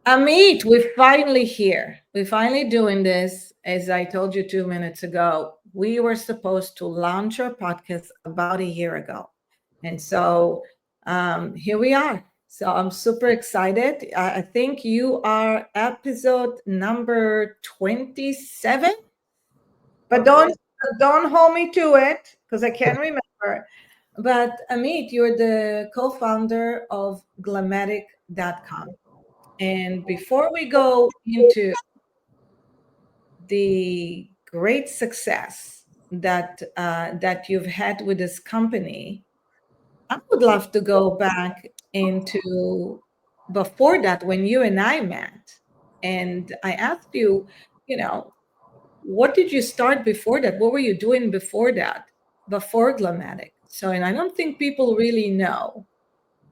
Amit, we're finally here. We're finally doing this. As I told you 2 minutes ago, we were supposed to launch our podcast about a year ago. And so here we are. So I'm super excited. I think you are episode number 27, but Okay. don't hold me to it because I can't remember. But Amit, you're the co-founder of Glammatic.com. And before we go into the great success that you've had with this company, I would love to go back into before that when you and I met, and I asked you, you know, what did you start before that? What were you doing before that, before Glammatic? So, and I don't think people really know.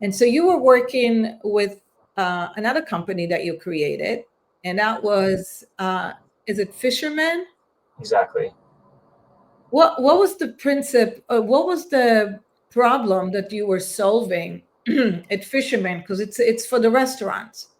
And so you were working with another company that you created, and that was, is it Fisherman? Exactly. What was the principle? What was the problem that you were solving at Fisherman? Because it's for the restaurants.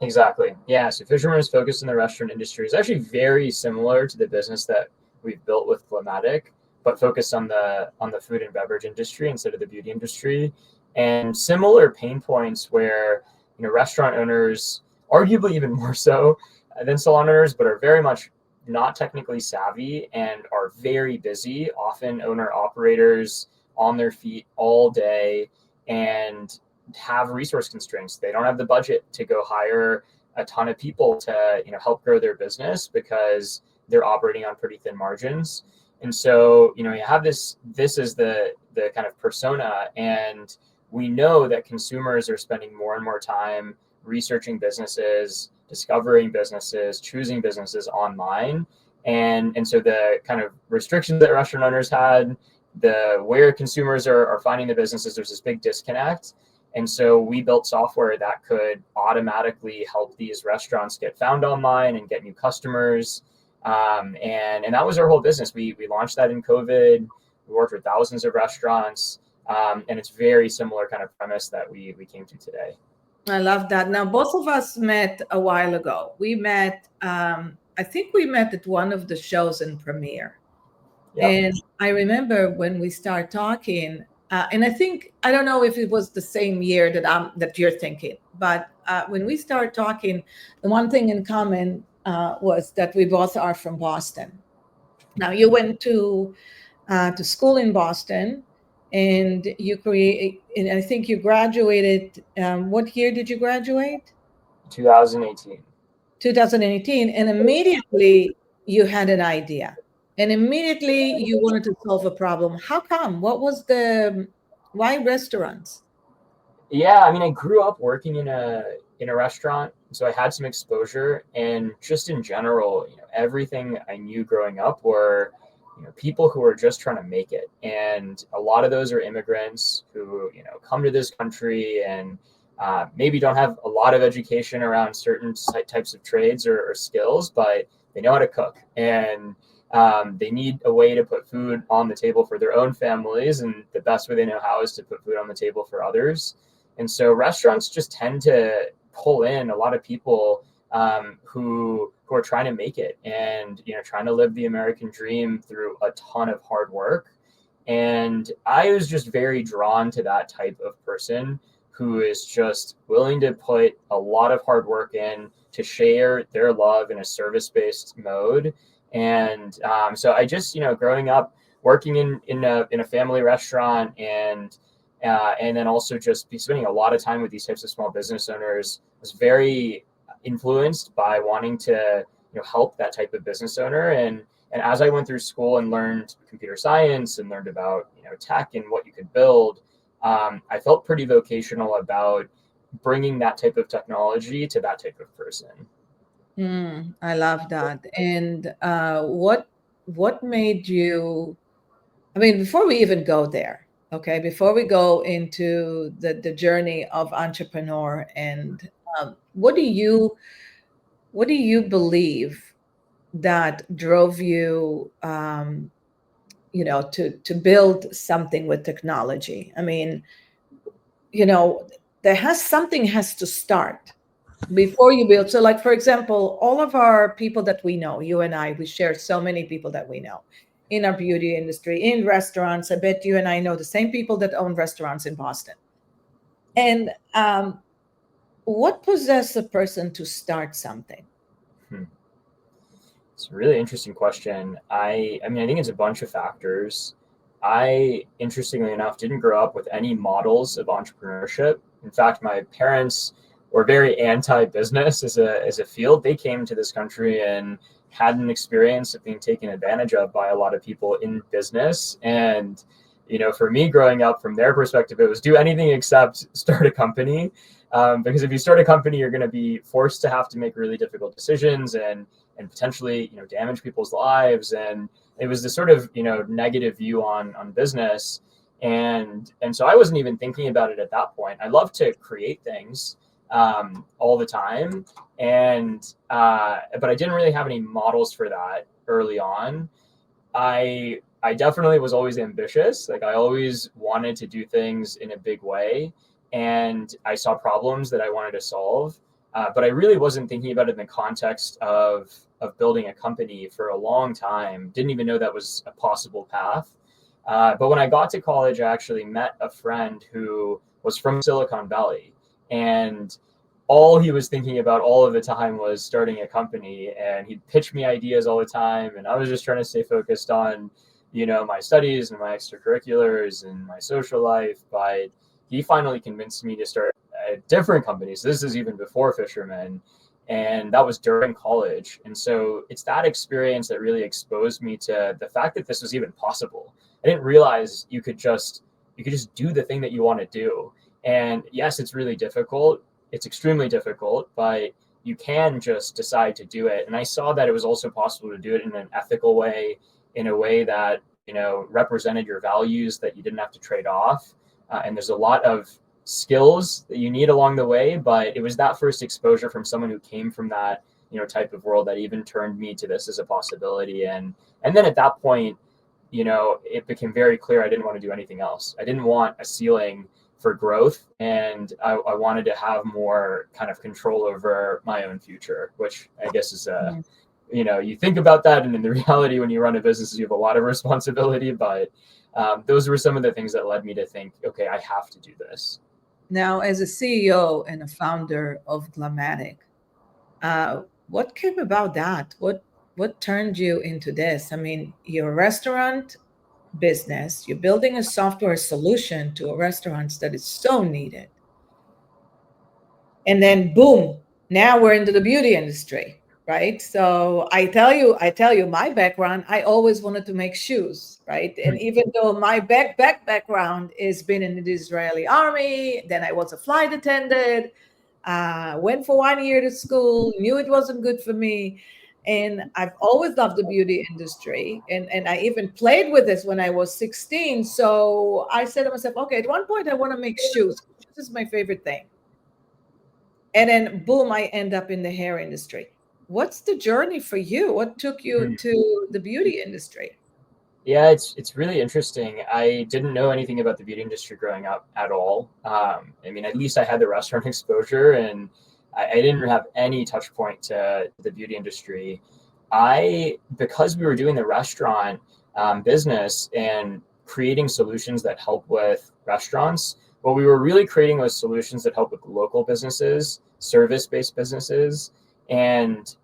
Exactly. Yeah. So Fisherman is focused in the restaurant industry. It's actually very similar to the business that we've built with Glammatic, but focused on the food and beverage industry instead of the beauty industry. And similar pain points where restaurant owners, arguably even more so than salon owners, but are very much not technically savvy and are very busy, often owner operators on their feet all day, and have resource constraints. They don't have the budget to go hire a ton of people to help grow their business because they're operating on pretty thin margins. And so you have this is the kind of persona, and we know that consumers are spending more and more time researching businesses, discovering businesses, choosing businesses online. And so the kind of restrictions that restaurant owners had, the where consumers are finding the businesses, there's this big disconnect. And so we built software that could automatically help these restaurants get found online and get new customers. And that was our whole business. We launched that in COVID. We worked with thousands of restaurants. And it's very similar kind of premise that we came to today. I love that. Now, both of us met a while ago. We met, I think we met at one of the shows in Premiere. Yep. And I remember when we started talking, and I think I don't know if it was the same year that you're thinking, but when we started talking, the one thing in common was that we both are from Boston. Now you went to school in Boston, and and I think you graduated. What year did you graduate? 2018. 2018, and immediately you had an idea, and immediately you wanted to solve a problem. How come? What was the why restaurants? Yeah, I mean, I grew up working in a restaurant, so I had some exposure, and just in general, everything I knew growing up were, people who are just trying to make it, and a lot of those are immigrants who, come to this country and maybe don't have a lot of education around certain types of trades or skills, but they know how to cook, and they need a way to put food on the table for their own families, and the best way they know how is to put food on the table for others. And so restaurants just tend to pull in a lot of people who are trying to make it, and trying to live the American dream through a ton of hard work. And I was just very drawn to that type of person who is just willing to put a lot of hard work in to share their love in a service-based mode. And so I just, growing up, working in a family restaurant, and then also just be spending a lot of time with these types of small business owners, was very influenced by wanting to help that type of business owner. And as I went through school and learned computer science and learned about tech and what you could build, I felt pretty vocational about bringing that type of technology to that type of person. I love that. And what made you? I mean, before we even go there, okay, before we go into the journey of entrepreneur, and what do you believe that drove you, to build something with technology? I mean, there has something has to start. before you build. So like, for example, all of our people that we know, you and I, we share so many people that we know in our beauty industry, in restaurants. I bet you and I know the same people that own restaurants in Boston. And what possesses a person to start something? Hmm. It's a really interesting question. I mean, I think it's a bunch of factors. I, interestingly enough, didn't grow up with any models of entrepreneurship. In fact, my parents were very anti-business as a field. They came to this country and had an experience of being taken advantage of by a lot of people in business. And, for me growing up from their perspective, it was do anything except start a company. Because if you start a company, you're going to be forced to have to make really difficult decisions and potentially damage people's lives. And it was this sort of negative view on business. And so I wasn't even thinking about it at that point. I love to create things all the time, and but I didn't really have any models for that early on. I definitely was always ambitious. Like I always wanted to do things in a big way, and I saw problems that I wanted to solve. But I really wasn't thinking about it in the context of building a company for a long time. Didn't even know that was a possible path. But when I got to college, I actually met a friend who was from Silicon Valley, and all he was thinking about all of the time was starting a company. And he'd pitch me ideas all the time, and I was just trying to stay focused on my studies and my extracurriculars and my social life. But he finally convinced me to start a different company. So this is even before Fisherman, and that was during college. And so it's that experience that really exposed me to the fact that this was even possible. I didn't realize you could just do the thing that you want to do. And yes, it's really difficult. It's extremely difficult, but you can just decide to do it. And I saw that it was also possible to do it in an ethical way, in a way that represented your values, that you didn't have to trade off. And there's a lot of skills that you need along the way, but it was that first exposure from someone who came from that type of world that even turned me to this as a possibility. And then at that point, it became very clear I didn't want to do anything else. I didn't want a ceiling for growth, and I wanted to have more kind of control over my own future, which I guess is you think about that, and in the reality, when you run a business, you have a lot of responsibility. But those were some of the things that led me to think, okay, I have to do this. Now, as a CEO and a founder of Glammatic, what came about that? What turned you into this? I mean, your restaurant business, you're building a software solution to a restaurant that is so needed. And then boom, now we're into the beauty industry, right? So I tell you my background, I always wanted to make shoes, right? And even though my background is been in the Israeli army, then I was a flight attendant, went for 1 year to school, knew it wasn't good for me. And I've always loved the beauty industry. And I even played with this when I was 16. So I said to myself, okay, at one point I want to make shoes. Shoes is my favorite thing. And then boom, I end up in the hair industry. What's the journey for you? What took you to the beauty industry? Yeah, it's really interesting. I didn't know anything about the beauty industry growing up at all. I mean, at least I had the restaurant exposure, and I didn't have any touch point to the beauty industry. Because we were doing the restaurant business and creating solutions that help with restaurants, what we were really creating was solutions that help with local businesses, service-based businesses, and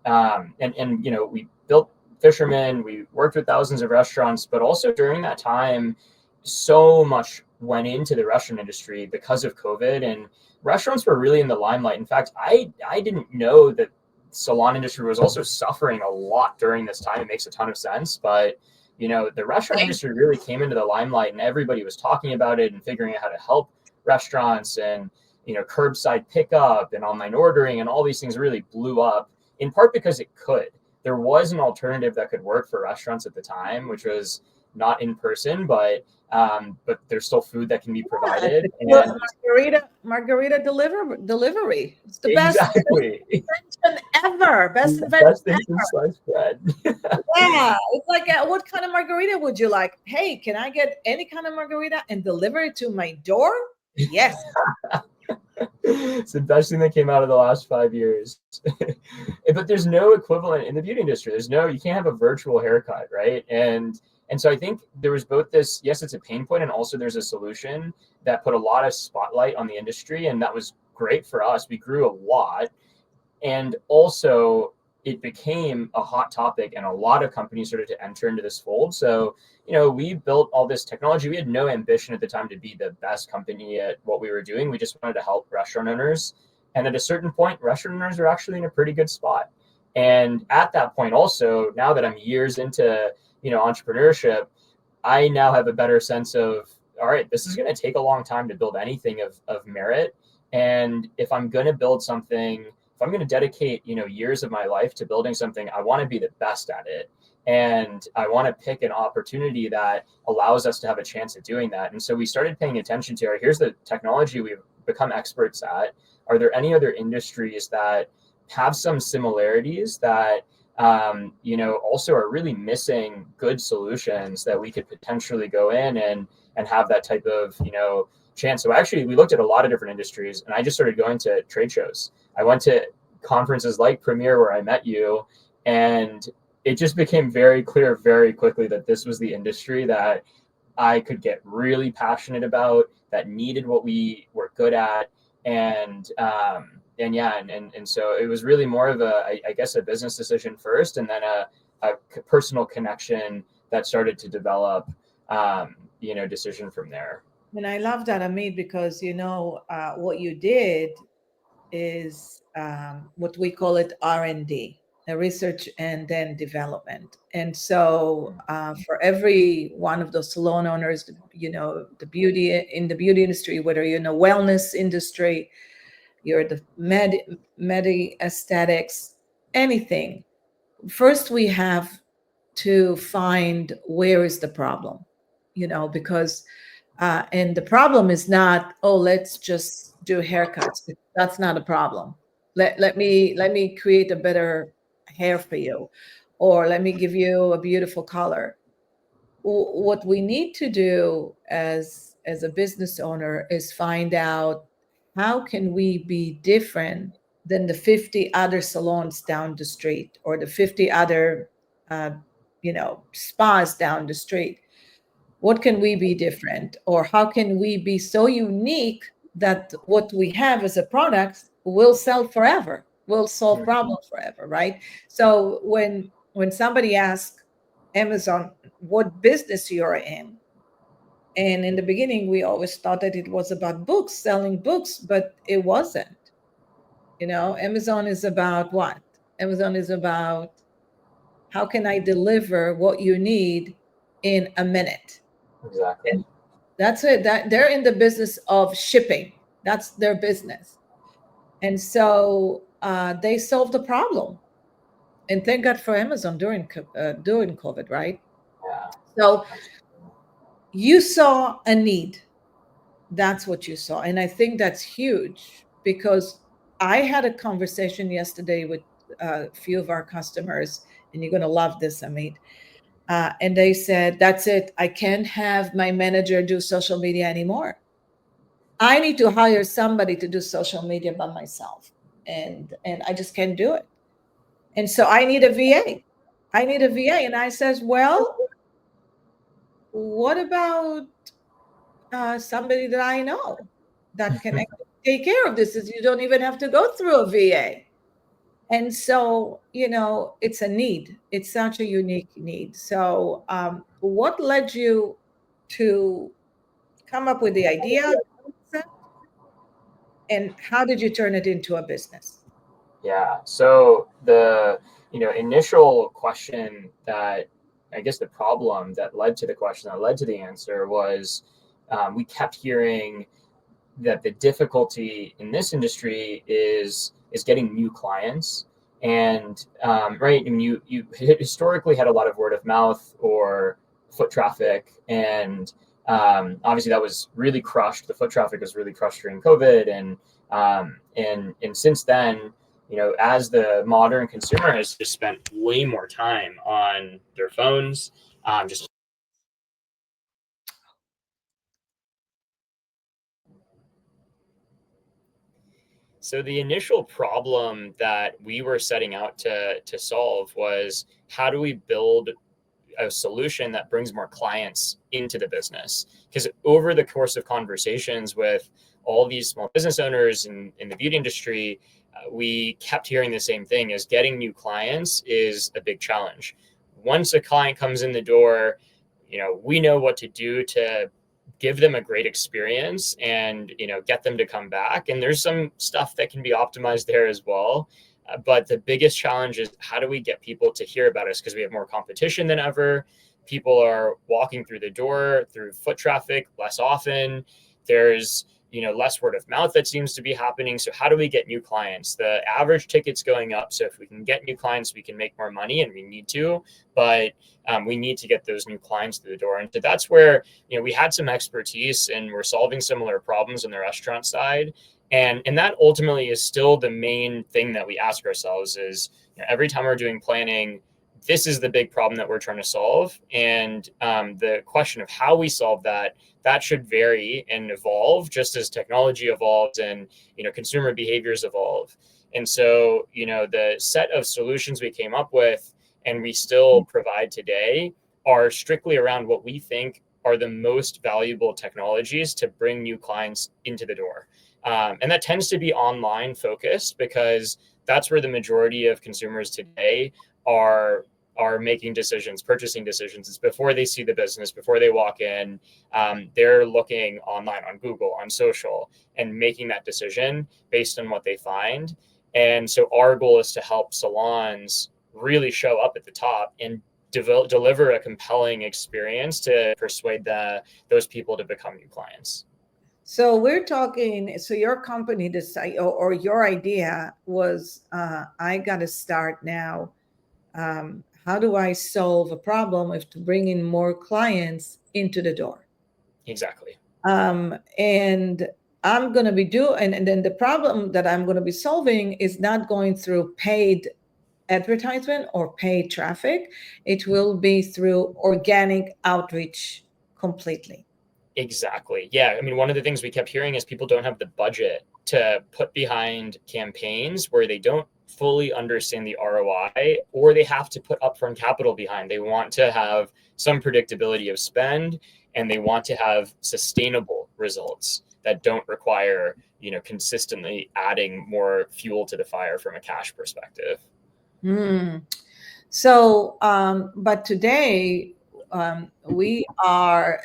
we built Fisherman. We worked with thousands of restaurants, but also during that time, so much went into the restaurant industry because of COVID, and restaurants were really in the limelight. In fact, I didn't know that salon industry was also suffering a lot during this time. It makes a ton of sense, but the restaurant Okay. industry really came into the limelight, and everybody was talking about it and figuring out how to help restaurants, and curbside pickup and online ordering and all these things really blew up, in part because it could. There was an alternative that could work for restaurants at the time, which was not in person, but there's still food that can be Yeah, provided. the And margarita delivery. It's the best exactly, invention ever. Best invention best thing since ever. sliced bread. Yeah, it's like, what kind of margarita would you like? Hey, can I get any kind of margarita and deliver it to my door? Yes. It's the best thing that came out of the last 5 years. But there's no equivalent in the beauty industry. You can't have a virtual haircut, right? And so I think there was both this, yes, it's a pain point, and also there's a solution that put a lot of spotlight on the industry, and that was great for us. We grew a lot, and also it became a hot topic, and a lot of companies started to enter into this fold. So we built all this technology. We had no ambition at the time to be the best company at what we were doing. We just wanted to help restaurant owners, and at a certain point restaurant owners are actually in a pretty good spot. And at that point, also, now that I'm years into entrepreneurship, I now have a better sense of, all right, this is going to take a long time to build anything of merit. And if I'm going to build something, if I'm going to dedicate, years of my life to building something, I want to be the best at it. And I want to pick an opportunity that allows us to have a chance at doing that. And so we started paying attention to, all right, here's the technology we've become experts at. Are there any other industries that have some similarities that also are really missing good solutions that we could potentially go in and have that type of, chance. So actually we looked at a lot of different industries, and I just started going to trade shows. I went to conferences like Premiere, where I met you, and it just became very clear very quickly that this was the industry that I could get really passionate about, that needed what we were good at. And so it was really more of I guess a business decision first, and then a personal connection that started to develop, decision from there. And I love that, Amit, because what you did is what we call it R&D, a research and then development. And so for every one of those salon owners, the beauty industry, whether you're in the wellness industry, you're the med aesthetics, anything, first we have to find where is the problem, because and the problem is not, oh, let's just do haircuts. That's not a problem. Let me create a better hair for you, or let me give you a beautiful color. What we need to do as a business owner is find out how can we be different than the 50 other salons down the street, or the 50 other uh, spas down the street. What can we be different, or how can we be so unique that what we have as a product will sell forever, will solve problems forever, right? So when somebody asks Amazon what business you're in, and in the beginning we always thought that it was about books, selling books, but it wasn't. Amazon is about what? Amazon is about how can I deliver what you need in a minute. Exactly. And that's it. That they're in the business of shipping. That's their business. And so they solved the problem. And thank God for Amazon during COVID, right? Yeah. So you saw a need. That's what you saw. And I think that's huge, because I had a conversation yesterday with a few of our customers, and you're going to love this, Amit. And they said, that's it. I can't have my manager do social media anymore. I need to hire somebody to do social media by myself. And I just can't do it. And so I need a VA. I need a VA. And I says, well, what about somebody that I know that can actually take care of this? Is you don't even have to go through a VA. And so, it's a need. It's such a unique need. So, what led you to come up with the idea, and how did you turn it into a business? Yeah. So the initial question that, I guess, the problem that led to the question that led to the answer was, we kept hearing that the difficulty in this industry is getting new clients. And right, I mean, you historically had a lot of word of mouth or foot traffic, and obviously that was really crushed. The foot traffic was really crushed during COVID, and since then, as the modern consumer has just spent way more time on their phones, just So the initial problem that we were setting out to solve was, how do we build a solution that brings more clients into the business? Because over the course of conversations with all these small business owners in the beauty industry, we kept hearing the same thing: is getting new clients is a big challenge. Once a client comes in the door, we know what to do to give them a great experience and get them to come back, and there's some stuff that can be optimized there as well. But the biggest challenge is, how do we get people to hear about us? Because we have more competition than ever. People are walking through the door through foot traffic less often. There's less word of mouth that seems to be happening. So how do we get new clients? The average ticket's going up. So if we can get new clients, we can make more money, and we need to. But we need to get those new clients through the door. And so that's where we had some expertise, and we're solving similar problems on the restaurant side. And that ultimately is still the main thing that we ask ourselves is, every time we're doing planning, this is the big problem that we're trying to solve. And the question of how we solve that should vary and evolve just as technology evolves and consumer behaviors evolve. And so the set of solutions we came up with and we still provide today are strictly around what we think are the most valuable technologies to bring new clients into the door. And that tends to be online focused, because that's where the majority of consumers today are making decisions, purchasing decisions. It's before they see the business, before they walk in. They're looking online, on Google, on social, and making that decision based on what they find. And so our goal is to help salons really show up at the top and deliver a compelling experience to persuade those people to become new clients. So we're talking, so your company decided, or your idea was, I got to start now. How do I solve a problem if to bring in more clients into the door? Exactly. And I'm going to be and then the problem that I'm going to be solving is not going through paid advertisement or paid traffic. It will be through organic outreach completely. Exactly. Yeah. I mean, one of the things we kept hearing is people don't have the budget to put behind campaigns where they don't fully understand the ROI, or they have to put upfront capital behind. They want to have some predictability of spend, and they want to have sustainable results that don't require, consistently adding more fuel to the fire from a cash perspective. Mm. So, but today, we are,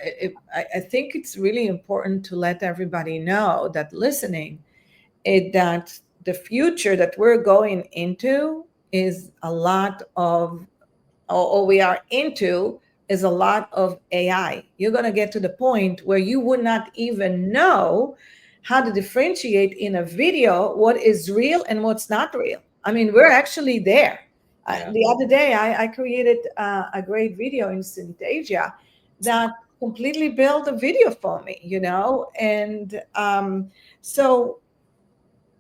I think it's really important to let everybody know that listening, that the future that we're going into is a lot of, or we are into, is a lot of AI. You're going to get to the point where you would not even know how to differentiate in a video what is real and what's not real. I mean, we're actually there. Yeah. The other day, I created a great video in Synthesia that completely built a video for me, and so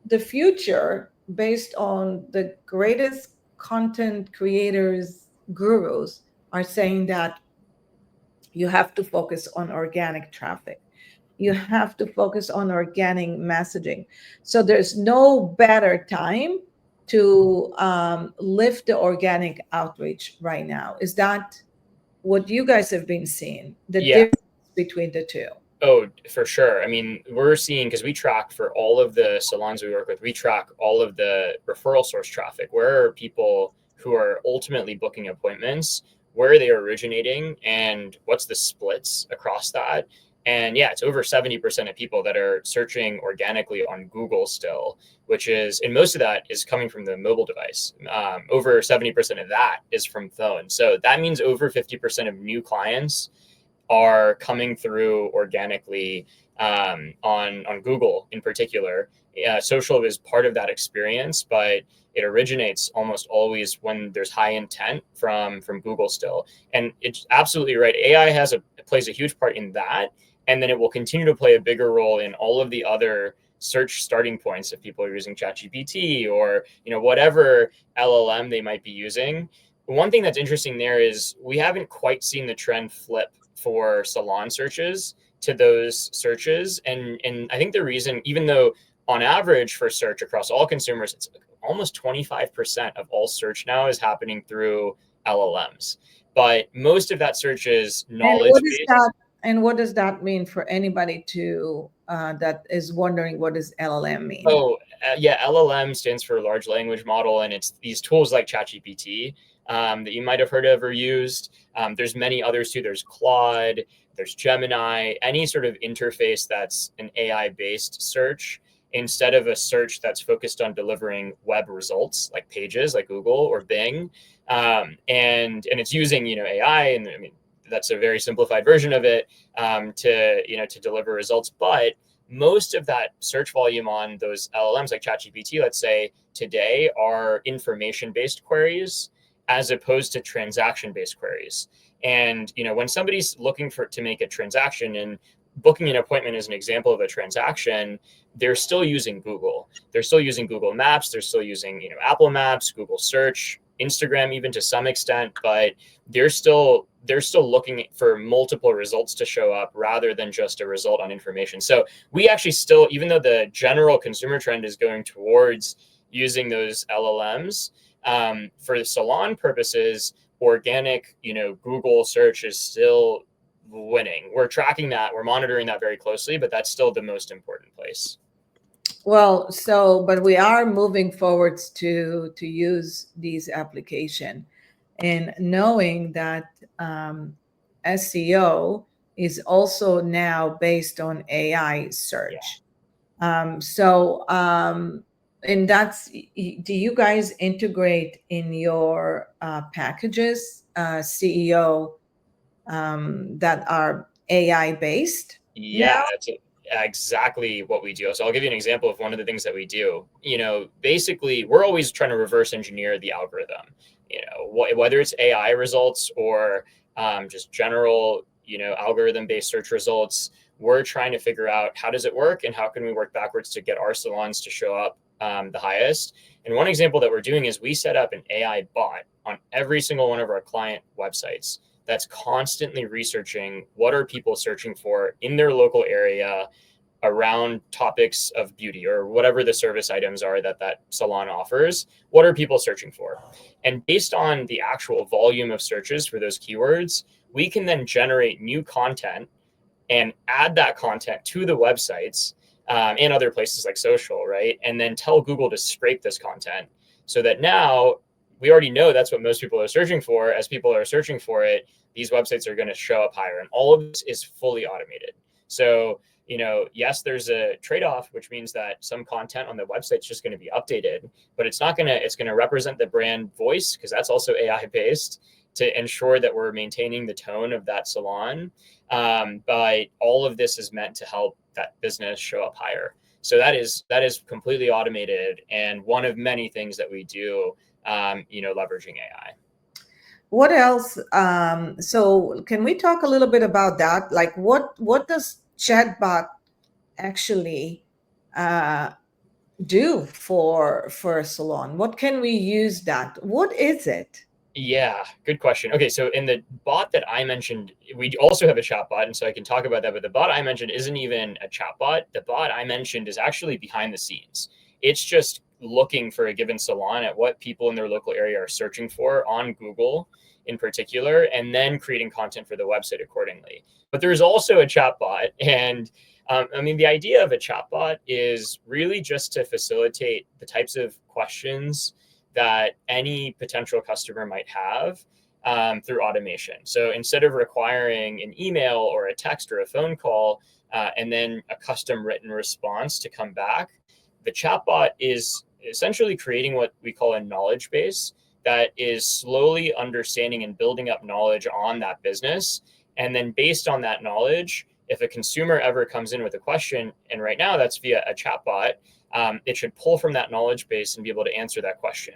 the future, based on the greatest content creators, gurus, are saying that you have to focus on organic traffic. You have to focus on organic messaging. So there's no better time to lift the organic outreach right now. Is that what you guys have been seeing? The Yeah. difference between the two? Oh, for sure. I mean, we're seeing, because we track for all of the salons we work with, we track all of the referral source traffic. Where are people who are ultimately booking appointments? Where are they originating? And what's the splits across that? And yeah, it's over 70% of people that are searching organically on Google still, which is, and most of that is coming from the mobile device. Over 70% of that is from phone. So that means over 50% of new clients are coming through organically, on Google in particular. Social is part of that experience, but it originates almost always when there's high intent from Google still. And it's absolutely right. AI plays a huge part in that, and then it will continue to play a bigger role in all of the other search starting points if people are using ChatGPT or whatever LLM they might be using. One thing that's interesting there is we haven't quite seen the trend flip for salon searches to those searches. And I think the reason, even though on average for search across all consumers, it's almost 25% of all search now is happening through LLMs. But most of that search is And knowledge based. what does that mean for anybody to that is wondering what does LLM mean? Oh, yeah, LLM stands for large language model, and it's these tools like ChatGPT that you might have heard of or used. There's many others too. There's Claude, there's Gemini, any sort of interface that's an AI-based search instead of a search that's focused on delivering web results like pages like Google or Bing. And it's using, AI, and I mean, that's a very simplified version of it, to deliver results. But most of that search volume on those LLMs like ChatGPT, let's say today, are information-based queries as opposed to transaction-based queries. And when somebody's looking to make a transaction, and booking an appointment is an example of a transaction, they're still using Google. They're still using Google Maps. They're still using Apple Maps, Google Search, Instagram, even to some extent, but they're still looking for multiple results to show up rather than just a result on information. So we actually still, even though the general consumer trend is going towards using those LLMs, for the salon purposes, organic, Google search is still winning. We're tracking that, we're monitoring that very closely, but that's still the most important place. Well, but we are moving forwards to use these application, and knowing that SEO is also now based on AI Yeah. search. And do you guys integrate in your packages, CEO, that are AI based Yeah, now? that's exactly what we do. So I'll give you an example of one of the things that we do. Basically, we're always trying to reverse engineer the algorithm. Whether it's AI results or just general, algorithm-based search results, we're trying to figure out how does it work and how can we work backwards to get our salons to show up the highest. And one example that we're doing is we set up an AI bot on every single one of our client websites that's constantly researching what are people searching for in their local area around topics of beauty or whatever the service items are that salon offers. What are people searching for? And based on the actual volume of searches for those keywords, we can then generate new content and add that content to the websites, and other places like social, right? And then tell Google to scrape this content so that now we already know that's what most people are searching for. As people are searching for it, these websites are going to show up higher. And all of this is fully automated. So, yes, there's a trade-off, which means that some content on the website is just going to be updated, but it's going to represent the brand voice, because that's also AI based, to ensure that we're maintaining the tone of that salon. But all of this is meant to help that business show up higher. So that is completely automated, and one of many things that we do, leveraging AI. What else? So can we talk a little bit about that? Like what does chatbot actually uh, do for a salon? What can we use that? What is it? Yeah, good question. Okay, so in the bot that I mentioned, we also have a chat bot, and so I can talk about that. But the bot I mentioned isn't even a chat bot. The bot I mentioned is actually behind the scenes. It's just looking for a given salon at what people in their local area are searching for on Google in particular, and then creating content for the website accordingly. But there's also a chat bot, and I mean, the idea of a chat bot is really just to facilitate the types of questions that any potential customer might have, through automation. So instead of requiring an email or a text or a phone call, and then a custom written response to come back, the chatbot is essentially creating what we call a knowledge base that is slowly understanding and building up knowledge on that business. And then based on that knowledge, if a consumer ever comes in with a question, and right now that's via a chatbot, it should pull from that knowledge base and be able to answer that question.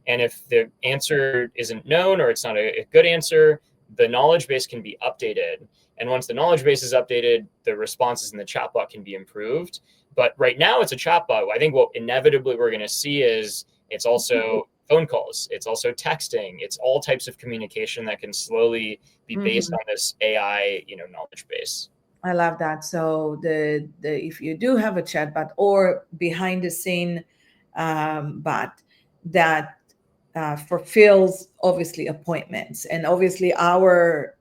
And if the answer isn't known or it's not a good answer, the knowledge base can be updated. And once the knowledge base is updated, the responses in the chatbot can be improved. But right now it's a chatbot. I think what inevitably we're going to see is it's also phone calls, it's also texting, it's all types of communication that can slowly be based Mhm. on this AI, knowledge base. I love that. So the if you do have a chatbot or behind the scene bot that fulfills obviously appointments, and obviously our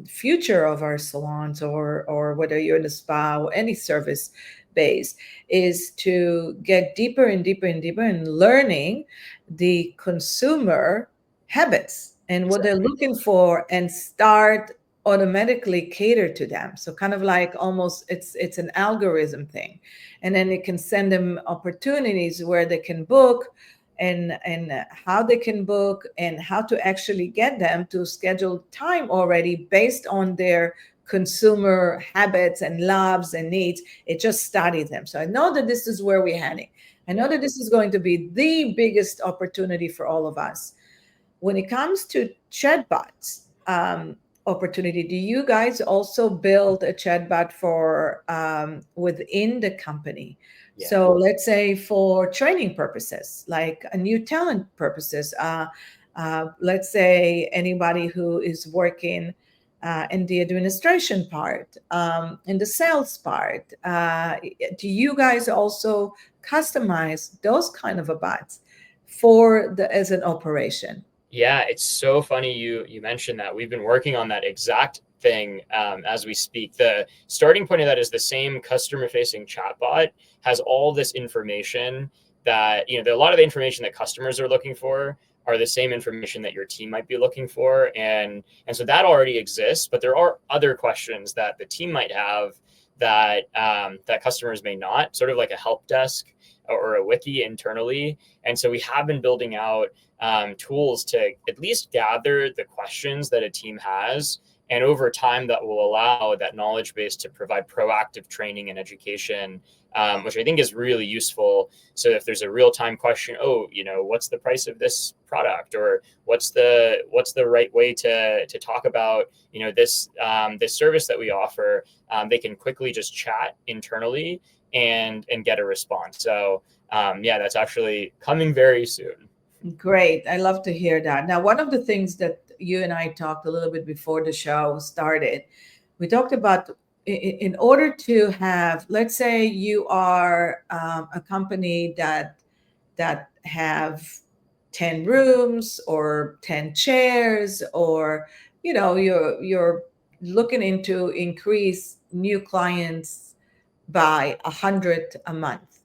future of our salons, or whether you're in a spa or any service base, is to get deeper and deeper and deeper in learning the consumer habits and what they're Exactly. looking for, and start automatically cater to them. So kind of like almost it's an algorithm thing, and then it can send them opportunities where they can book, and how they can book, and how to actually get them to schedule time already based on their consumer habits and loves and needs. It just studies them. So I know that this is where we're heading. I know Yeah. that this is going to be the biggest opportunity for all of us. When it comes to chatbots opportunity, do you guys also build a chatbot for within the company? Yeah. So let's say for training purposes, like a new talent purposes. Let's say anybody who is working in the administration part, in the sales part. Do you guys also customize those kind of a bots for the as an operation? Yeah, it's so funny you mentioned that. We've been working on that exact thing as we speak. The starting point of that is the same customer facing chatbot has all this information that, a lot of the information that customers are looking for are the same information that your team might be looking for. And so that already exists, but there are other questions that the team might have that that customers may not, sort of like a help desk or a wiki internally. And so we have been building out tools to at least gather the questions that a team has. And over time, that will allow that knowledge base to provide proactive training and education, which I think is really useful. So if there's a real time question, what's the price of this product, or what's the right way to talk about this service that we offer, they can quickly just chat internally and get a response. So yeah, that's actually coming very soon. Great. I love to hear that. Now, one of the things that you and I talked a little bit before the show started, we talked about in order to have, let's say you are a company that have 10 rooms or 10 chairs, or you're looking into increase new clients by 100 a month.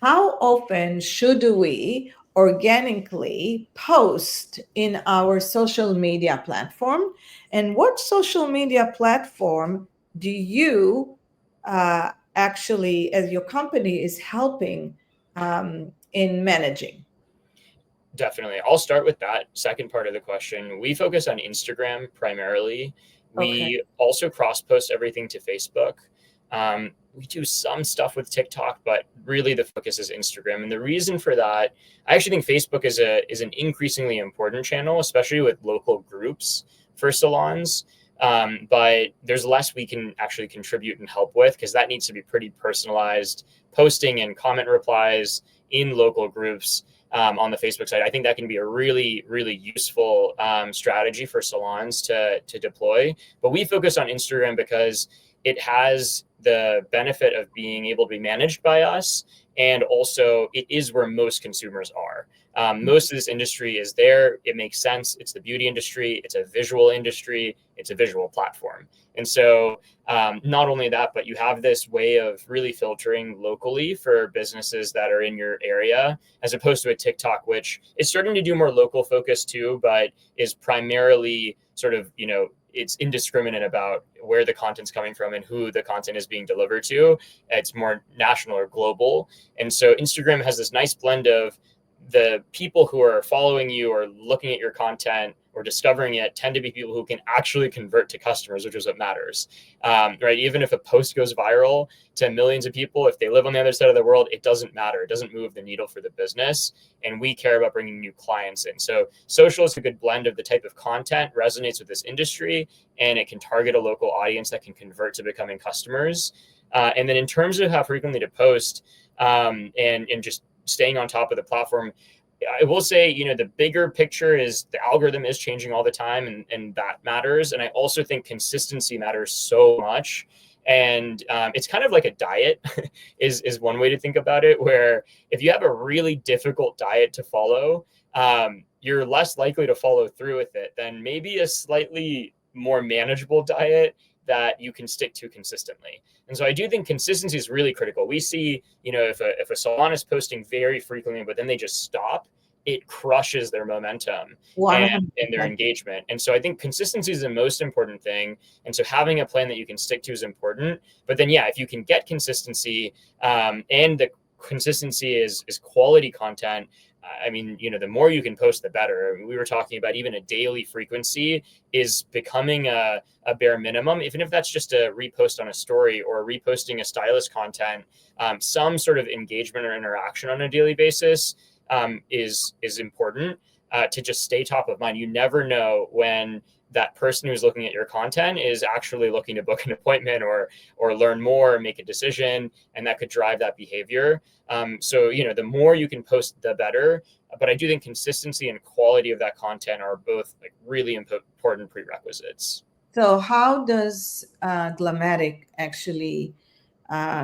How often should we organically post in our social media platform? And what social media platform do you actually, as your company, is helping in managing? Definitely. I'll start with that second part of the question. We focus on Instagram primarily. Okay. We also cross post everything to Facebook. We do some stuff with TikTok, but really the focus is Instagram. And the reason for that, I actually think Facebook is an increasingly important channel, especially with local groups for salons. But there's less we can actually contribute and help with, because that needs to be pretty personalized. Posting and comment replies in local groups on the Facebook side, I think that can be a really, really useful strategy for salons to deploy. But we focus on Instagram because it has the benefit of being able to be managed by us, and also it is where most consumers are. Most of this industry is there. It makes sense. It's the beauty industry. It's a visual industry. It's a visual platform. And so not only that, but you have this way of really filtering locally for businesses that are in your area, as opposed to a TikTok, which is starting to do more local focus too, but is primarily sort of, it's indiscriminate about where the content's coming from and who the content is being delivered to. It's more national or global. And so Instagram has this nice blend of the people who are following you or looking at your content or discovering it tend to be people who can actually convert to customers, which is what matters. Right? Even if a post goes viral to millions of people, if they live on the other side of the world, it doesn't matter. It doesn't move the needle for the business. And we care about bringing new clients in. So social is a good blend of the type of content resonates with this industry, and it can target a local audience that can convert to becoming customers. And then in terms of how frequently to post, and just staying on top of the platform, I will say, the bigger picture is the algorithm is changing all the time, and that matters. And I also think consistency matters so much. And it's kind of like a diet is one way to think about it, where if you have a really difficult diet to follow, you're less likely to follow through with it than maybe a slightly more manageable diet that you can stick to consistently. And so I do think consistency is really critical. We see, if a salon is posting very frequently, but then they just stop, it crushes their momentum and their 100%. engagement. And so I think consistency is the most important thing. And so having a plan that you can stick to is important. But then, yeah, if you can get consistency, and the consistency is quality content, I mean, the more you can post, the better. We were talking about even a daily frequency is becoming a bare minimum, even if that's just a repost on a story or reposting a stylist content. Some sort of engagement or interaction on a daily basis is important to just stay top of mind. You never know when that person who's looking at your content is actually looking to book an appointment or learn more, make a decision, and that could drive that behavior. So the more you can post, the better. But I do think consistency and quality of that content are both like really important prerequisites. So how does Glammatic actually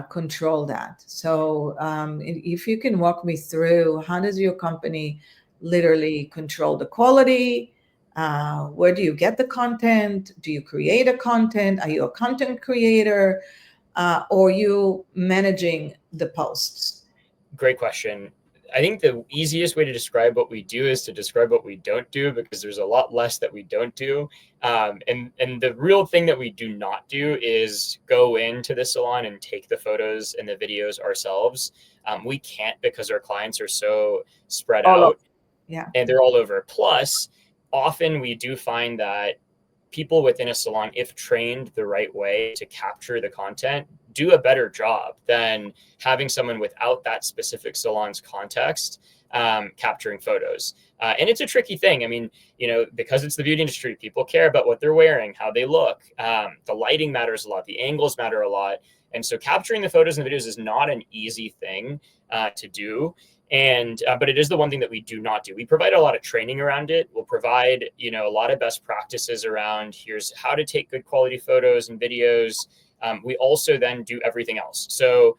control that? So if you can walk me through, how does your company literally control the quality? Where do you get the content? Do you create a content? Are you a content creator? Or are you managing the posts? Great question. I think the easiest way to describe what we do is to describe what we don't do, because there's a lot less that we don't do. And the real thing that we do not do is go into the salon and take the photos and the videos ourselves. We can't, because our clients are so spread All of, out yeah. and they're all over. Plus, often we do find that people within a salon, if trained the right way to capture the content, do a better job than having someone without that specific salon's context capturing photos. And it's a tricky thing. I mean, because it's the beauty industry, people care about what they're wearing, how they look. The lighting matters a lot. The angles matter a lot. And so capturing the photos and videos is not an easy thing to do. And but it is the one thing that we do not do. We provide a lot of training around it. We'll provide a lot of best practices around here's how to take good quality photos and videos. We also then do everything else. So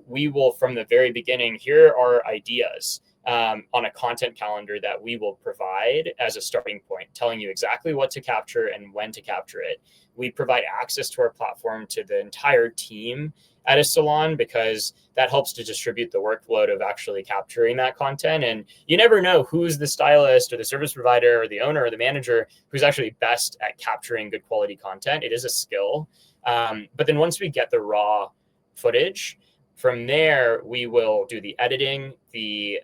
we will, from the very beginning, here are ideas on a content calendar that we will provide as a starting point, telling you exactly what to capture and when to capture it. We provide access to our platform to the entire team at a salon, because that helps to distribute the workload of actually capturing that content. And you never know who's the stylist or the service provider or the owner or the manager who's actually best at capturing good quality content. It is a skill. But then once we get the raw footage, from there we will do the editing, the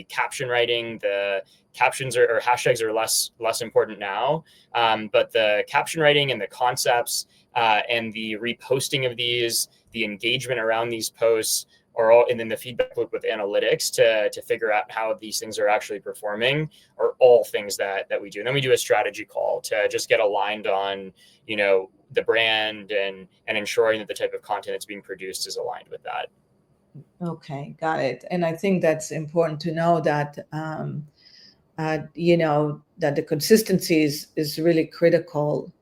caption writing. The captions or hashtags are less important now, but the caption writing and the concepts and the reposting of these, the engagement around these posts are all, and then the feedback loop with analytics to figure out how these things are actually performing, are all things that we do. And then we do a strategy call to just get aligned on, the brand and ensuring that the type of content that's being produced is aligned with that. Okay, got it. And I think that's important to know that that the consistency is really critical.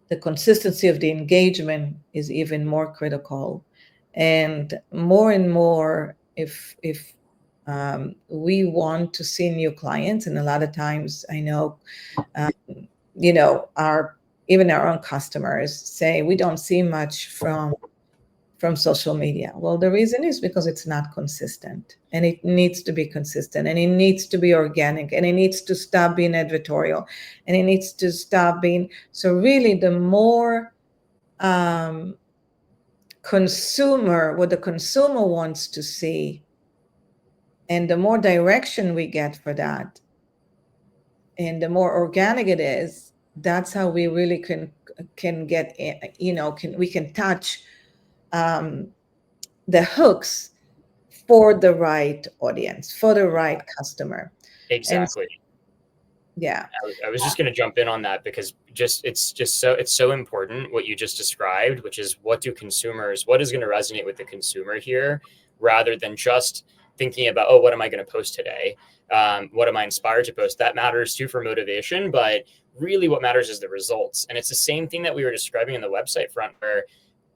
The consistency of the engagement is even more critical, and more if we want to see new clients. And a lot of times I know our even our own customers say we don't see much from social media. Well, the reason is because it's not consistent, and it needs to be consistent, and it needs to be organic, and it needs to stop being advertorial, and it needs to stop being. So really, the more what the consumer wants to see, and the more direction we get for that, and the more organic it is, that's how we really can get, we can touch the hooks for the right audience, for the right customer. And Exactly. yeah. I was just going to jump in on that, because it's so important what you just described, which is what is going to resonate with the consumer here, rather than just thinking about, oh, what am I going to post today? What am I inspired to post? That matters too for motivation, but really what matters is the results. And it's the same thing that we were describing on the website front, where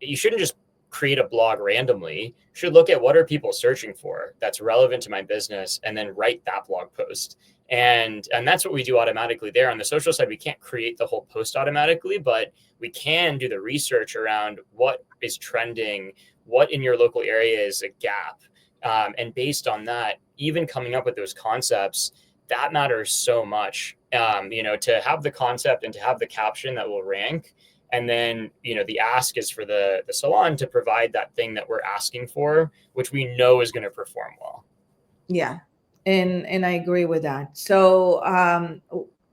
you shouldn't just create a blog randomly. You should look at what are people searching for that's relevant to my business, and then write that blog post. And that's what we do automatically there. On the social side, we can't create the whole post automatically, but we can do the research around what is trending, what in your local area is a gap. And based on that, even coming up with those concepts, that matters so much. To have the concept and to have the caption that will rank. And then, the ask is for the salon to provide that thing that we're asking for, which we know is going to perform well. Yeah, and I agree with that. So I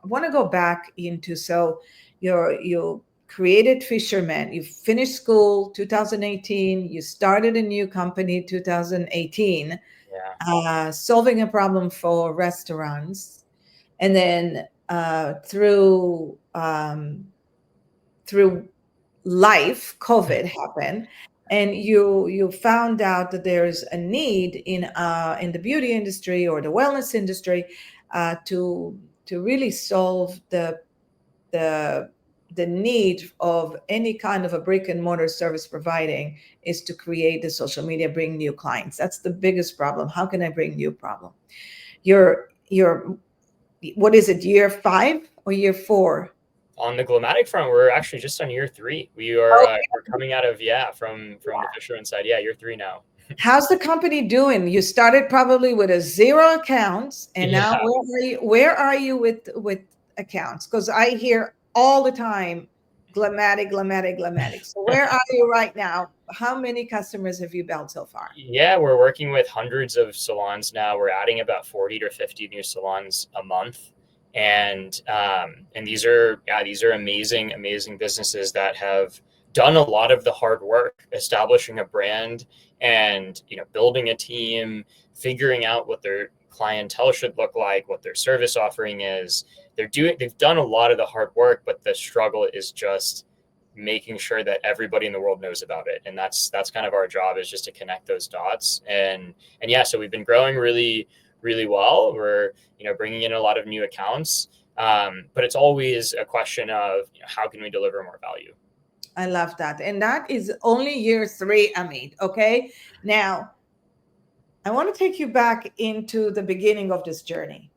want to go back into, so you created Fisherman, you finished school 2018, you started a new company 2018, Yeah. solving a problem for restaurants, and then through life, COVID happened, and you found out that there's a need in the beauty industry or the wellness industry, to really solve the the need of any kind of a brick and mortar service providing, is to create the social media, bring new clients. That's the biggest problem. How can I bring new problem? You're what is it, year 5 or year 4? On the Glammatic front, we're actually just on year 3. We're coming out of, from the Fisherman side. Yeah, year 3 now. How's the company doing? You started probably with a 0 accounts, and now Yeah. where are you with accounts? Because I hear all the time, Glammatic, Glammatic, Glammatic. So where are you right now? How many customers have you built so far? Yeah, we're working with hundreds of salons now. We're adding about 40 to 50 new salons a month. And these are amazing businesses that have done a lot of the hard work establishing a brand, and building a team, figuring out what their clientele should look like, what their service offering is. They've done a lot of the hard work, but the struggle is just making sure that everybody in the world knows about it. And that's kind of our job, is just to connect those dots. And yeah, so we've been growing really well. We're bringing in a lot of new accounts, but it's always a question of how can we deliver more value. I love that. And that is only year 3, Amit. Okay. Now, I want to take you back into the beginning of this journey.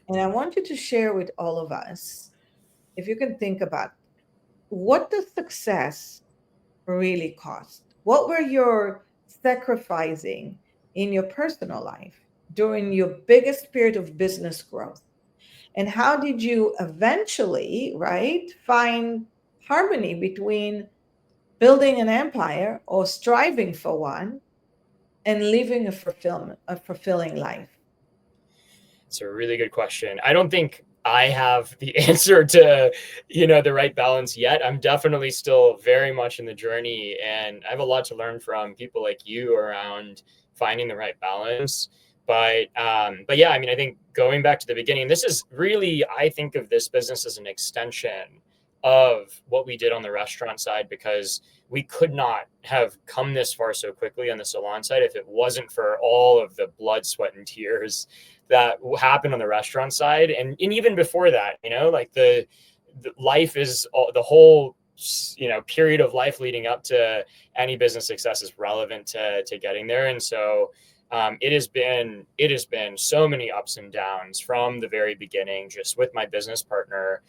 And I want you to share with all of us, if you can think about what the success really cost. What were your sacrificing in your personal life during your biggest period of business growth? And how did you eventually, right, find harmony between building an empire or striving for one and living a fulfilling life? It's a really good question. I don't think I have the answer to, the right balance yet. I'm definitely still very much in the journey, and I have a lot to learn from people like you around finding the right balance. But yeah, I mean, I think going back to the beginning, this is really, I think of this business as an extension of what we did on the restaurant side, because we could not have come this far so quickly on the salon side if it wasn't for all of the blood, sweat, and tears that happened on the restaurant side. And even before that, like the life is the whole, period of life leading up to any business success is relevant to getting there. And so it has been so many ups and downs from the very beginning, just with my business partner,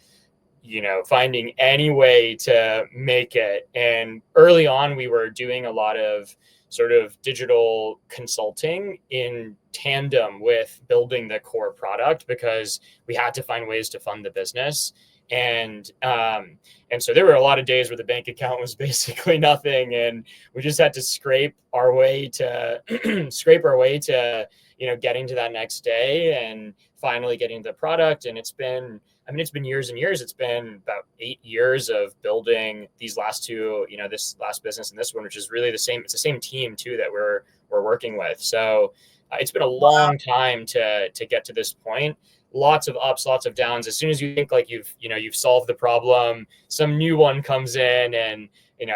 finding any way to make it. And early on, we were doing a lot of sort of digital consulting in tandem with building the core product, because we had to find ways to fund the business. And so there were a lot of days where the bank account was basically nothing, and we just had to scrape our way to getting to that next day and finally getting the product. And it's been years and years. It's been about 8 years of building these last two, this last business and this one, which is really the same. It's the same team too that we're working with. So it's been a long time to get to this point. Lots of ups, lots of downs. As soon as you think like you've solved the problem, some new one comes in and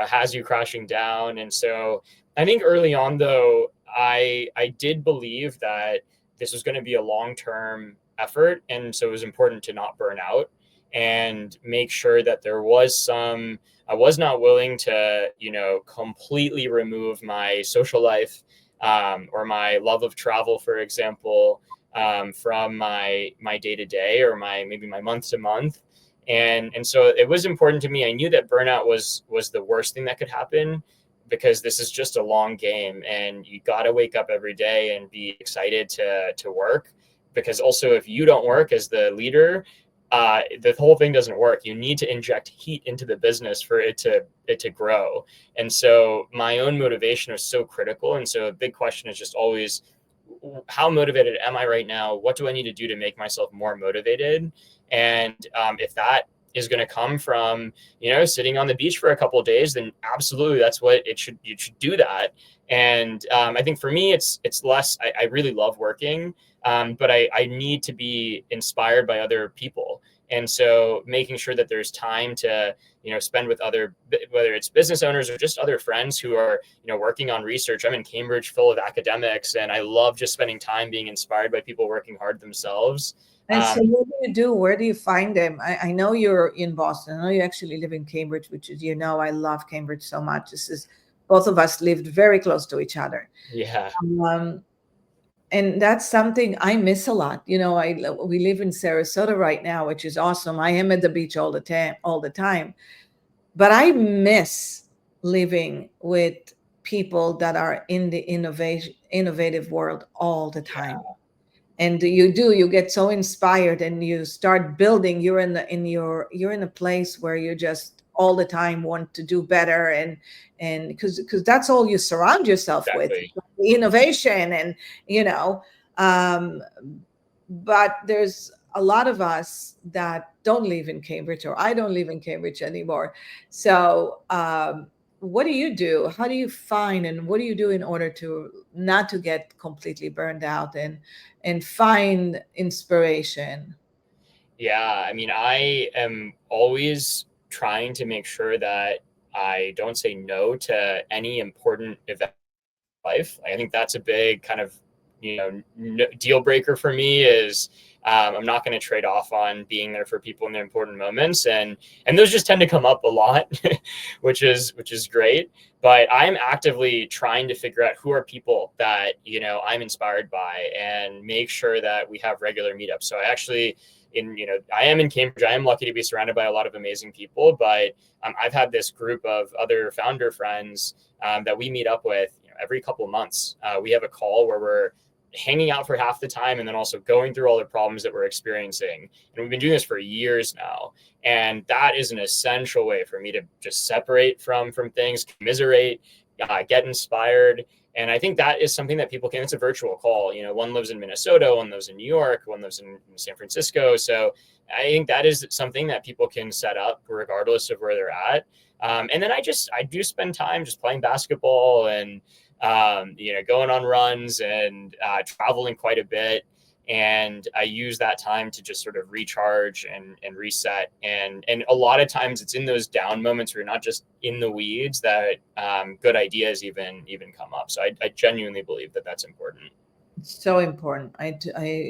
has you crashing down. And so I think early on, though, I did believe that this was going to be a long-term effort, and so it was important to not burn out. and make sure that there was some, I was not willing to, completely remove my social life, or my love of travel, for example, from my day to day, or maybe my month to month. And so it was important to me. I knew that burnout was the worst thing that could happen, because this is just a long game, and you got to wake up every day and be excited to work. Because also, if you don't work as the leader, the whole thing doesn't work. You need to inject heat into the business for it to grow. And so my own motivation was so critical. And so a big question is just always, how motivated am I right now? What do I need to do to make myself more motivated? And if that is going to come from, sitting on the beach for a couple of days, then absolutely, that's what it should. You should do that. And I think for me, it's less. I really love working, but I need to be inspired by other people. And so making sure that there's time to, spend with other, whether it's business owners or just other friends who are, working on research. I'm in Cambridge, full of academics, and I love just spending time being inspired by people working hard themselves. And so what do you do? Where do you find them? I know you're in Boston. I know you actually live in Cambridge, which is, I love Cambridge so much. Both of us lived very close to each other. Yeah. And that's something I miss a lot. We live in Sarasota right now, which is awesome. I am at the beach all the time. But I miss living with people that are in the innovative world all the time. Yeah. And you get so inspired, and you start building. You're in a place where you just all the time want to do better, and because that's all you surround yourself Exactly. with, innovation. And um, but there's a lot of us that don't live in Cambridge, or I don't live in Cambridge anymore. So what do you do? How do you find, and what do you do in order to not to get completely burned out and find inspiration? Yeah, I mean, I am always trying to make sure that I don't say no to any important event in life. I think that's a big kind of, deal breaker for me is, I'm not going to trade off on being there for people in the important moments, and those just tend to come up a lot, which is great. But I'm actively trying to figure out who are people that I'm inspired by, and make sure that we have regular meetups. So I actually, I am in Cambridge. I am lucky to be surrounded by a lot of amazing people, but I've had this group of other founder friends that we meet up with every couple of months. We have a call where we're hanging out for half the time, and then also going through all the problems that we're experiencing. And we've been doing this for years now. And that is an essential way for me to just separate from things, commiserate, get inspired. And I think that is something that people can, it's a virtual call. One lives in Minnesota, one lives in New York, one lives in San Francisco. So I think that is something that people can set up regardless of where they're at. And then I do spend time just playing basketball, and going on runs, and traveling quite a bit. And I use that time to just sort of recharge and reset. And a lot of times it's in those down moments where you're not just in the weeds that good ideas even come up. So I genuinely believe that that's important. So important. I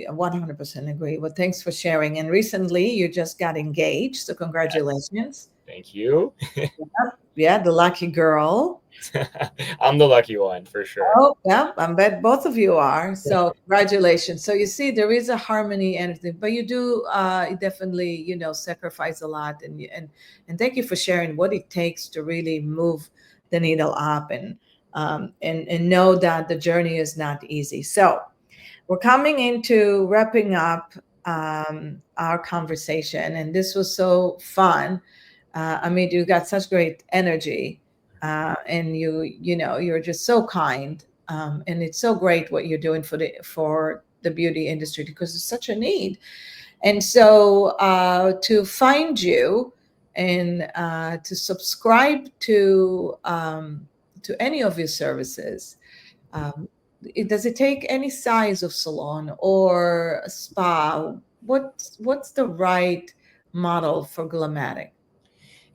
100% agree. Well, thanks for sharing. And recently you just got engaged, so Yes. congratulations. Thank you. Yeah, the lucky girl. I'm the lucky one for sure. Oh, yeah, I bet both of you are. So congratulations. So you see, there is a harmony and everything, but you do definitely, sacrifice a lot, and thank you for sharing what it takes to really move the needle up, and know that the journey is not easy. So we're coming into wrapping up our conversation, and this was so fun. I mean, you got such great energy, and you're just so kind, and it's so great what you're doing for the beauty industry, because it's such a need. And so to find you, and to subscribe to any of your services, um, does it take any size of salon or a spa? What's the right model for Glammatic?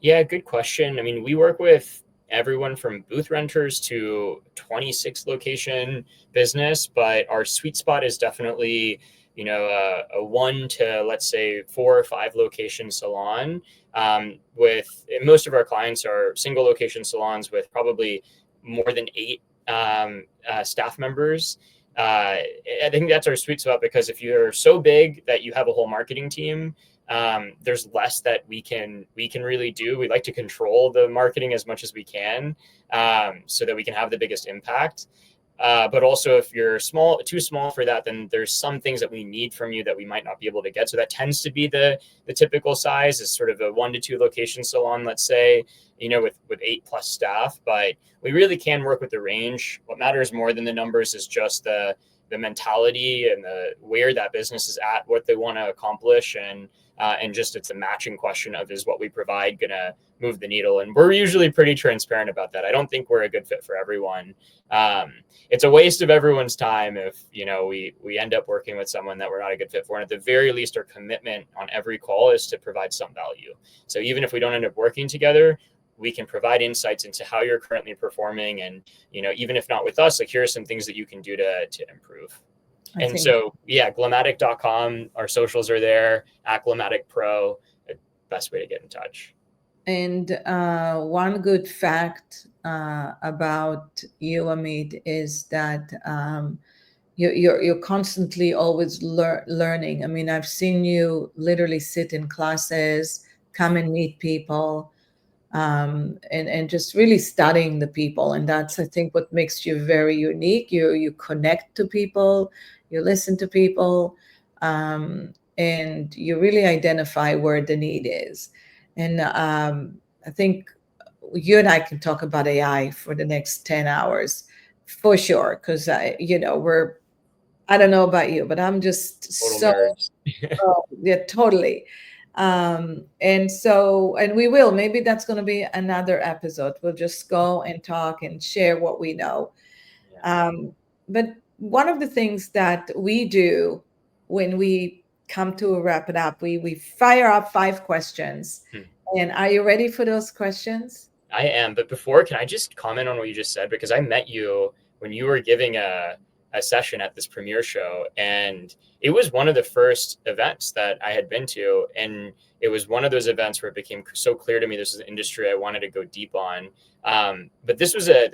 Yeah, good question. I mean, we work with everyone from booth renters to 26 location business, but our sweet spot is definitely a 1 to, let's say, 4 or 5 location salon. With most of our clients are single location salons with probably more than 8 staff members. I think that's our sweet spot, because if you're so big that you have a whole marketing team, there's less that we can really do. We like to control the marketing as much as we can, so that we can have the biggest impact. But also, if you're too small for that, then there's some things that we need from you that we might not be able to get. So that tends to be the typical size, is sort of a 1 to 2 location salon, let's say, with 8+ staff. But we really can work with the range. What matters more than the numbers is just the mentality and where that business is at, what they want to accomplish, and just it's a matching question of, is what we provide gonna move the needle? And we're usually pretty transparent about that. I don't think we're a good fit for everyone. It's a waste of everyone's time if we end up working with someone that we're not a good fit for. And at the very least, our commitment on every call is to provide some value. So even if we don't end up working together, we can provide insights into how you're currently performing, and even if not with us, like, here are some things that you can do to improve. I And think. so, yeah, Glammatic.com, our socials are there, at Glammatic Pro, best way to get in touch. And one good fact about you, Amit, is that you're constantly always learning. I mean, I've seen you literally sit in classes, come and meet people, and just really studying the people. And that's, I think, what makes you very unique. You connect to people, you listen to people, and you really identify where the need is. And I think you and I can talk about AI for the next 10 hours for sure, because I don't know about you, but I'm just Total so, nerds. oh, yeah, totally. And we will, maybe that's going to be another episode. We'll just go and talk and share what we know. Yeah. But one of the things that we do when we come to wrap it up, we fire up 5 questions. Hmm. And are you ready for those questions? I am. But before, can I just comment on what you just said? Because I met you when you were giving a session at this premiere show, and it was one of the first events that I had been to. And it was one of those events where it became so clear to me this is an industry I wanted to go deep on. But this was a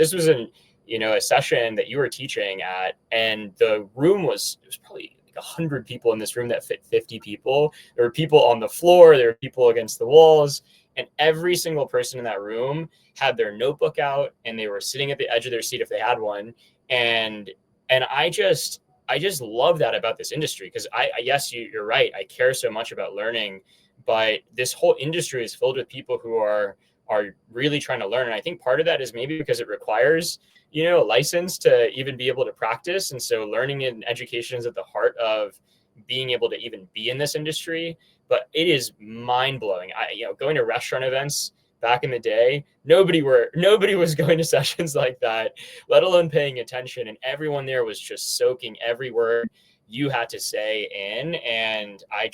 session that you were teaching at, and the room was probably like 100 people in this room that fit 50 people. There were people on the floor, there were people against the walls, and every single person in that room had their notebook out, and they were sitting at the edge of their seat if they had one. And I just love that about this industry, because yes, you're right, I care so much about learning, but this whole industry is filled with people who are really trying to learn. And I think part of that is maybe because it requires a license to even be able to practice. And so learning and education is at the heart of being able to even be in this industry. But it is mind blowing. Going to restaurant events back in the day, nobody was going to sessions like that, let alone paying attention. And everyone there was just soaking every word you had to say in. And I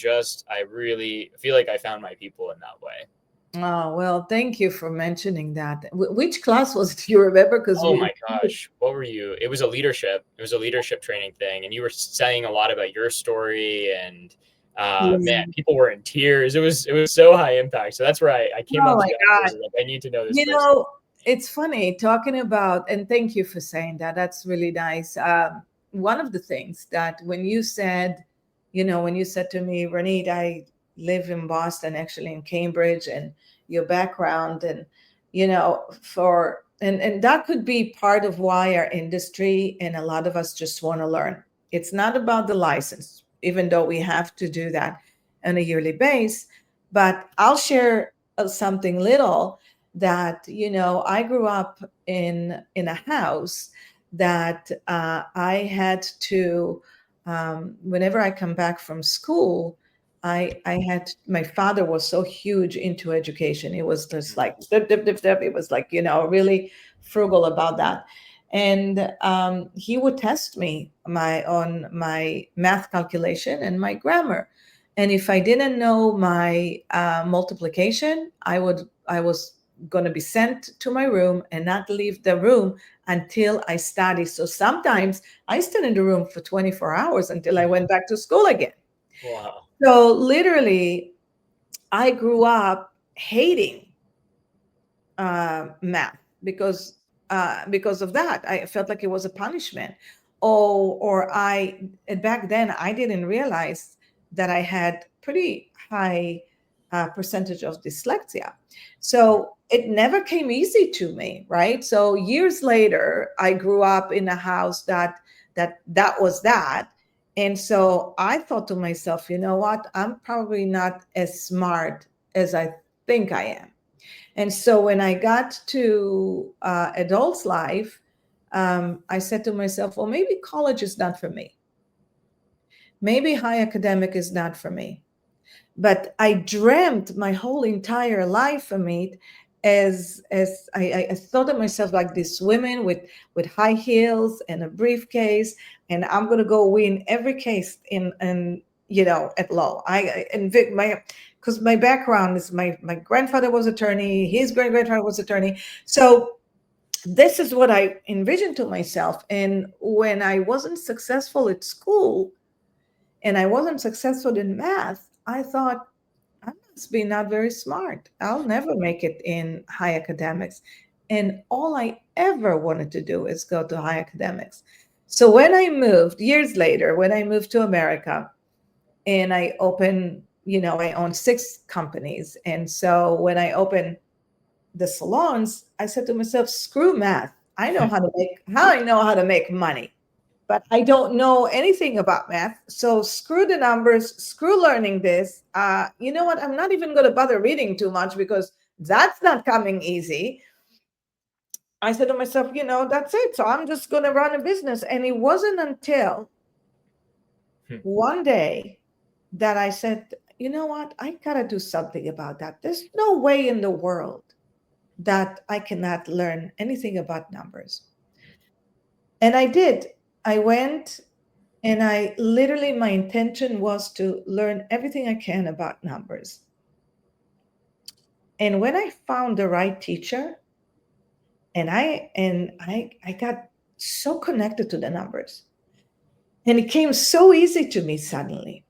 really feel like I found my people in that way. Oh, well, thank you for mentioning that. Which class was it? Do you remember? Because Oh my gosh, what were you? It was a leadership training thing, and you were saying a lot about your story, and man, Yeah. people were in tears. It was so high impact. So that's where I came Oh up to my you God. afterwards. Like, I need to know this You person. know, it's funny talking about, and thank you for saying that. That's really nice. One of the things that when you said to me, Ronit, I live in Boston, actually in Cambridge, and your background, and and that could be part of why our industry and a lot of us just want to learn. It's not about the license, even though we have to do that on a yearly base. But I'll share something little that I grew up in a house that I had to whenever I come back from school, I had my father was so huge into education. It was just like dip, dip, dip, dip. It was like really frugal about that. And he would test me on my math calculation and my grammar. And if I didn't know my multiplication, I was going to be sent to my room and not leave the room until I study. So sometimes I stayed in the room for 24 hours until I went back to school again. Wow. So literally, I grew up hating math because of that. I felt like it was a punishment. Or I back then I didn't realize that I had pretty high percentage of dyslexia. So it never came easy to me, right? So years later, I grew up in a house that was that. And so I thought to myself, you know what? I'm probably not as smart as I think I am. And so when I got to adult life, I said to myself, well, maybe college is not for me. Maybe high academic is not for me. But I dreamt my whole entire life, Amit, as I thought of myself like this woman with high heels and a briefcase, and I'm gonna go win every case in at law. And my because my background is my grandfather was attorney, his great grandfather was attorney, so this is what I envisioned to myself. And when I wasn't successful at school and I wasn't successful in math, I thought I must be not very smart. I'll never make it in high academics. And all I ever wanted to do is go to high academics. So when I moved, years later, when I moved to America and I opened, I own 6 companies. And so when I opened the salons, I said to myself, screw math. I know how to make money, but I don't know anything about math. So screw the numbers, screw learning this. You know what? I'm not even going to bother reading too much because that's not coming easy. I said to myself, that's it. So I'm just going to run a business. And it wasn't until one day that I said, you know what? I got to do something about that. There's no way in the world that I cannot learn anything about numbers. And I did. I went and I literally, my intention was to learn everything I can about numbers. And when I found the right teacher, and I got so connected to the numbers. And it came so easy to me suddenly,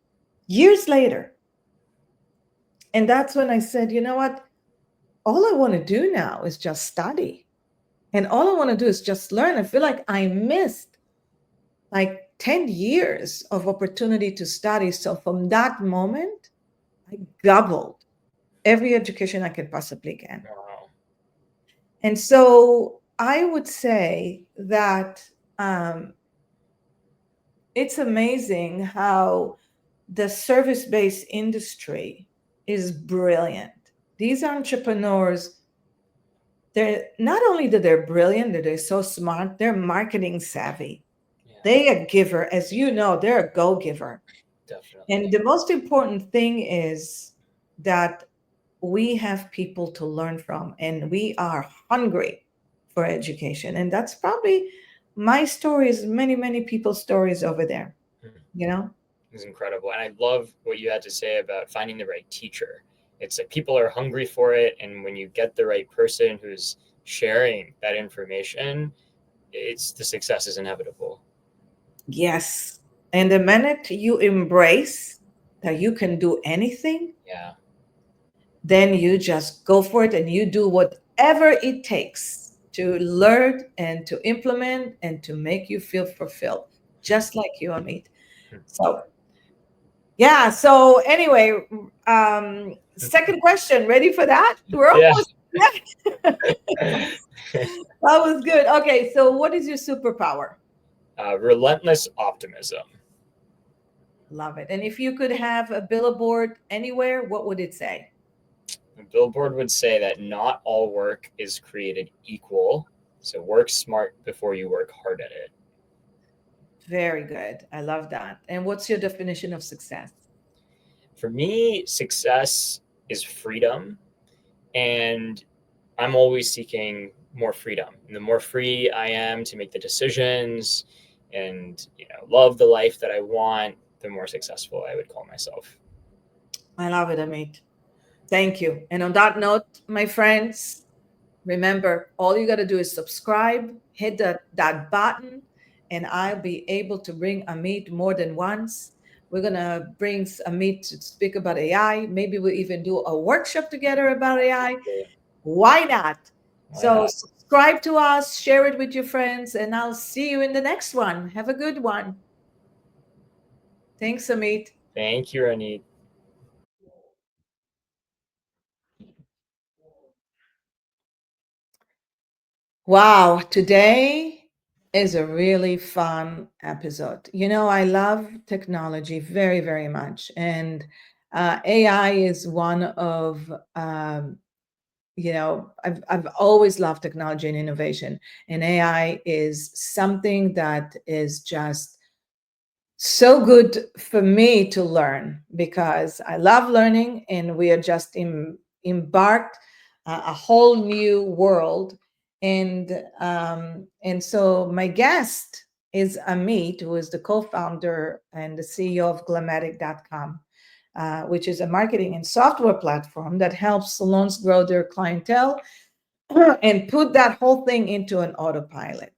years later. And that's when I said, you know what? All I want to do now is just study. And all I want to do is just learn. I feel like I missed like 10 years of opportunity to study. So from that moment, I gobbled every education I could possibly get. Wow. And so I would say that it's amazing how the service based industry is brilliant. These entrepreneurs, they're not only that they're brilliant, that they're so smart, they're marketing savvy. Yeah, They are a giver, as you know, they're a go giver. And definitely. the most important thing is that we have people to learn from and we are hungry for education. And that's probably my stories, many, many people's stories over there, you know? It's incredible. And I love what you had to say about finding the right teacher. It's like people are hungry for it. And when you get the right person who's sharing that information, it's the success is inevitable. Yes. And the minute you embrace that you can do anything, Yeah. then you just go for it and you do whatever it takes to learn and to implement and to make you feel fulfilled, just like you, Amit. So, yeah. So, anyway, second question. Ready for that? We're Yeah. almost. Yeah. That was good. Okay. So, what is your superpower? Relentless optimism. Love it. And if you could have a billboard anywhere, what would it say? A billboard would say that not all work is created equal. So work smart before you work hard at it. Very good. I love that. And what's your definition of success? For me, success is freedom. And I'm always seeking more freedom. And the more free I am to make the decisions and love the life that I want, the more successful I would call myself. I love it, Amit. Thank you. And on that note, my friends, Remember, all you got to do is subscribe, hit that button, and I'll be able to bring Ameet more than once. We're going to bring Ameet to speak about AI. Maybe we'll even do a workshop together about AI. Absolutely. Why not? Why So, not? subscribe to us, share it with your friends, and I'll see you in the next one. Have a good one. Thanks, Ameet. Thank you, Ronit. Wow, today is a really fun episode. You know, I love technology very, very much. And AI is one of, I've always loved technology and innovation. And AI is something that is just so good for me to learn because I love learning, and we are just embarked a whole new world. And so my guest is Amit, who is the co-founder and the CEO of Glammatic.com, which is a marketing and software platform that helps salons grow their clientele and put that whole thing into an autopilot.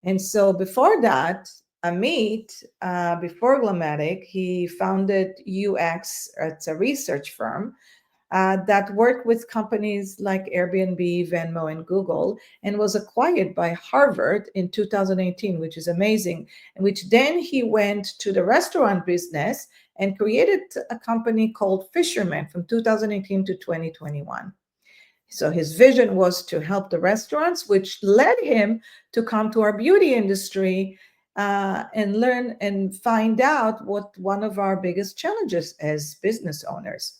And so before that, Amit, before Glammatic, he founded UX. It's a research firm that worked with companies like Airbnb, Venmo, and Google, and was acquired by Harvard in 2018, which is amazing. And which then he went to the restaurant business and created a company called Fisherman from 2018 to 2021. So his vision was to help the restaurants, which led him to come to our beauty industry and learn and find out what one of our biggest challenges as business owners.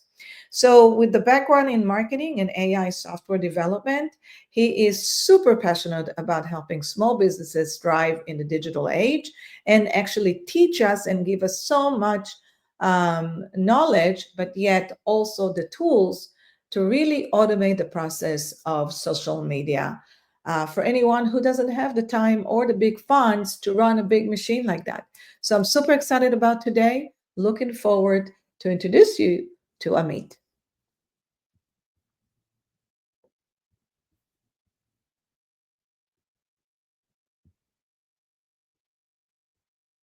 So, with the background in marketing and AI software development, he is super passionate about helping small businesses thrive in the digital age and actually teach us and give us so much knowledge, but yet also the tools to really automate the process of social media for anyone who doesn't have the time or the big funds to run a big machine like that. So I'm super excited about today. Looking forward to introduce you to Amit.